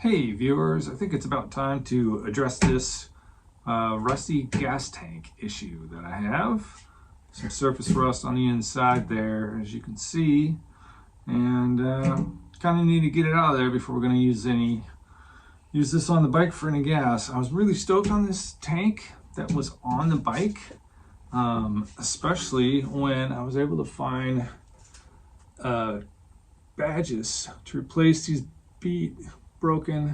Hey viewers, I think it's about time to address this rusty gas tank issue that I have. Some surface rust on the inside there, as you can see, and kind of need to get it out of there before we're going to use this on the bike for any gas. I was really stoked on this tank that was on the bike, especially when I was able to find badges to replace these broken,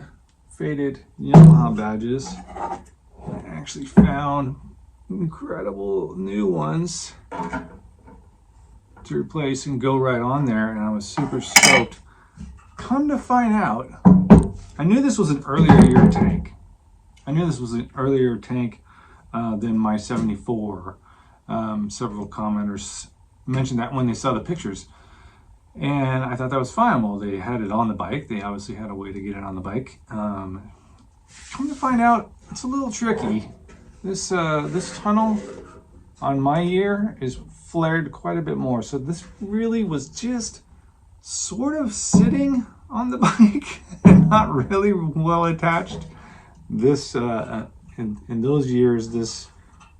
faded Yamaha badges. I actually found incredible new ones to replace and go right on there, and I was super stoked. Come to find out, I knew this was an earlier year tank. I knew this was an earlier tank than my 74. Several commenters mentioned that when they saw the pictures. And I thought that was fine. Well, they had it on the bike. They obviously had a way to get it on the bike. Come to find out, it's a little tricky. This tunnel on my ear is flared quite a bit more. So this really was just sort of sitting on the bike and not really well attached. This in those years, this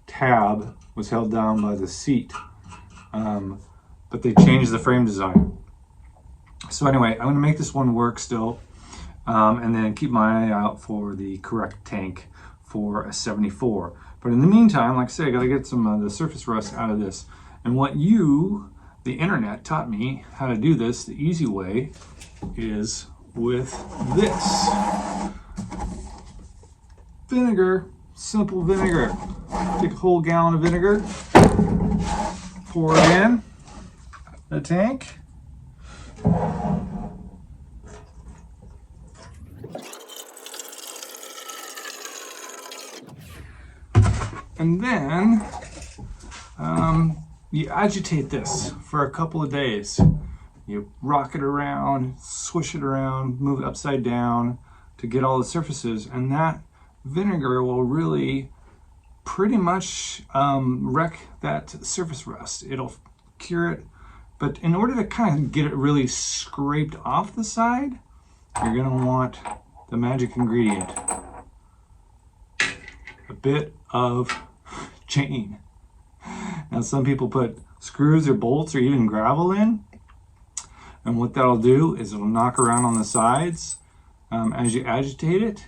tab was held down by the seat, but they changed the frame design. So anyway, I'm going to make this one work still, and then keep my eye out for the correct tank for a 74. But in the meantime, like I say, I got to get some of the surface rust out of this. And what the internet, taught me how to do this the easy way is with this. Vinegar, simple vinegar. Take a whole gallon of vinegar, pour it in the tank. And then you agitate this for a couple of days. You rock it around, swish it around, move it upside down to get all the surfaces, and that vinegar will really pretty much wreck that surface rust. It'll cure it. But in order to kind of get it really scraped off the side, you're going to want the magic ingredient. A bit of chain. Now some people put screws or bolts or even gravel in. And what that'll do is it'll knock around on the sides as you agitate it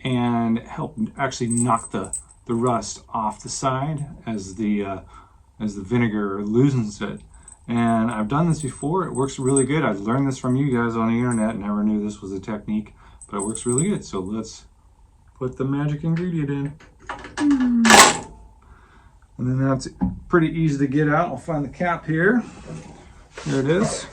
and help actually knock the rust off the side as the vinegar loosens it. And I've done this before. It works really good. I learned this from you guys on the internet. Never knew this was a technique, but it works really good. So let's put the magic ingredient in. And then that's pretty easy to get out. I'll find the cap here. There it is.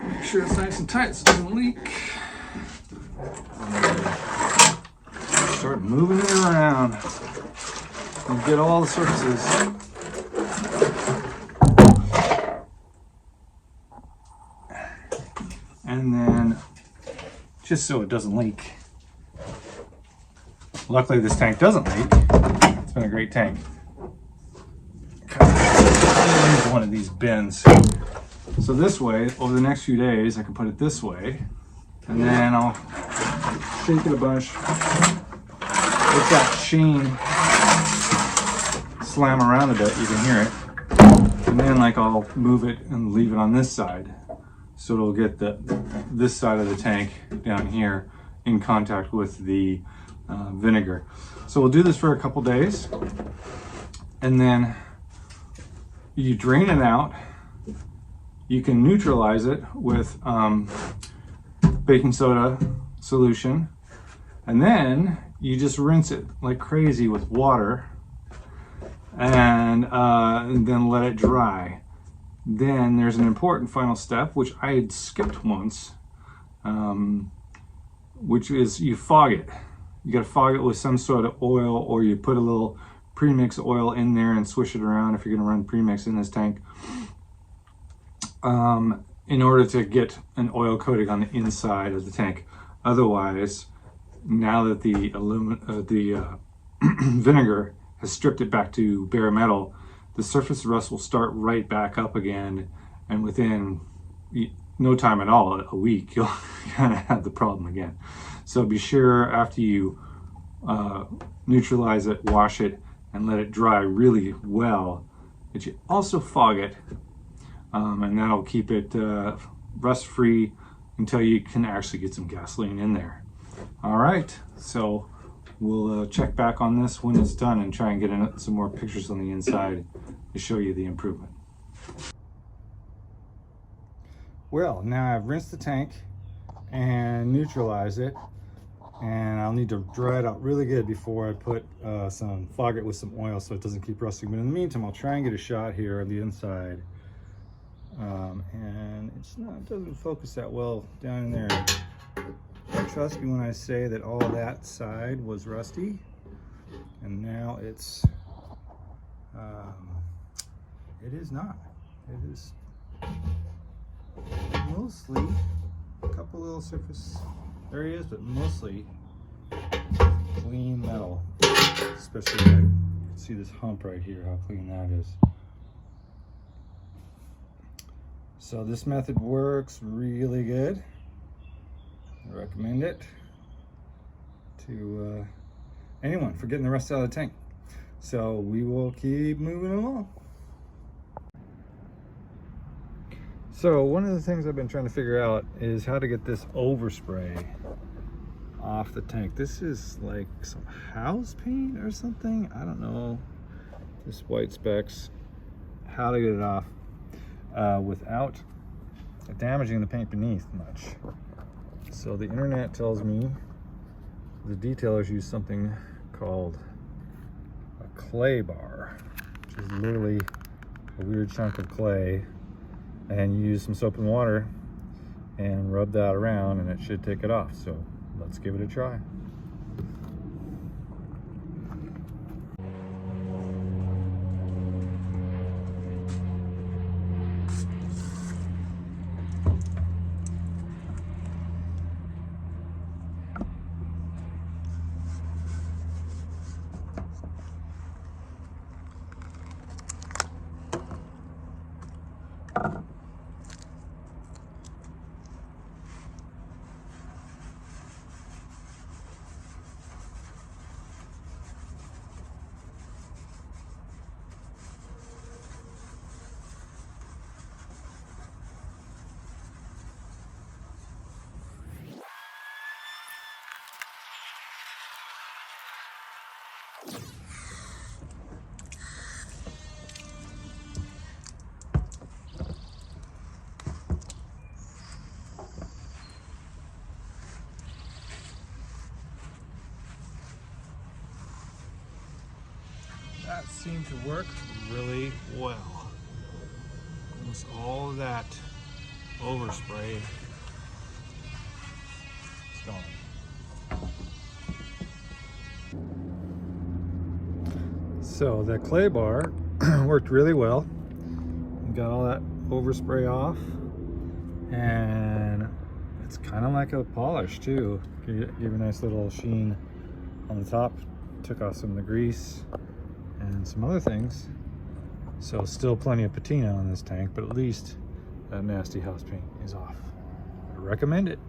Make sure it's nice and tight so it doesn't leak. Start moving it around and get all the surfaces. And then, just so it doesn't leak. Luckily this tank doesn't leak. It's been a great tank. Into one of these bins. So this way, over the next few days, I can put it this way. And then I'll shake it a bunch. Let that sheen slam around a bit, you can hear it. And then I'll move it and leave it on this side. So it'll get this side of the tank down here in contact with the vinegar. So we'll do this for a couple days. And then you drain it out. You can neutralize it with baking soda solution, and then you just rinse it like crazy with water, and then let it dry. Then there's an important final step, which I had skipped once, which is you fog it. You got to fog it with some sort of oil, or you put a little premix oil in there and swish it around if you're going to run premix in this tank. In order to get an oil coating on the inside of the tank. Otherwise, now that the vinegar has stripped it back to bare metal, the surface rust will start right back up again, and within no time at all, a week, you'll kind of have the problem again. So be sure after you neutralize it, wash it, and let it dry really well, that you also fog it, and that'll keep it rust free until you can actually get some gasoline in there. All right, so we'll check back on this when it's done and try and get in some more pictures on the inside to show you the improvement. Well, now I've rinsed the tank and neutralized it, and I'll need to dry it out really good before I put fog it with some oil so it doesn't keep rusting. But in the meantime, I'll try and get a shot here of the inside. And it doesn't focus that well down in there. Trust me when I say that all that side was rusty, and now it is not. It is mostly a couple little surface areas, but mostly clean metal. Especially you can see this hump right here, how clean that is. So this method works really good. I recommend it to anyone for getting the rust out of the tank. So we will keep moving along. So one of the things I've been trying to figure out is how to get this overspray off the tank. This is like some house paint or something. I don't know. This white specks. How to get it off without damaging the paint beneath much. So the internet tells me the detailers use something called a clay bar, which is literally a weird chunk of clay, and you use some soap and water and rub that around and it should take it off. So let's give it a try. That seemed to work really well. Almost all of that overspray is gone. So that clay bar worked really well. Got all that overspray off, and it's kind of like a polish too. Give a nice little sheen on the top. Took off some of the grease and some other things. So still plenty of patina on this tank, but at least that nasty house paint is off. I recommend it.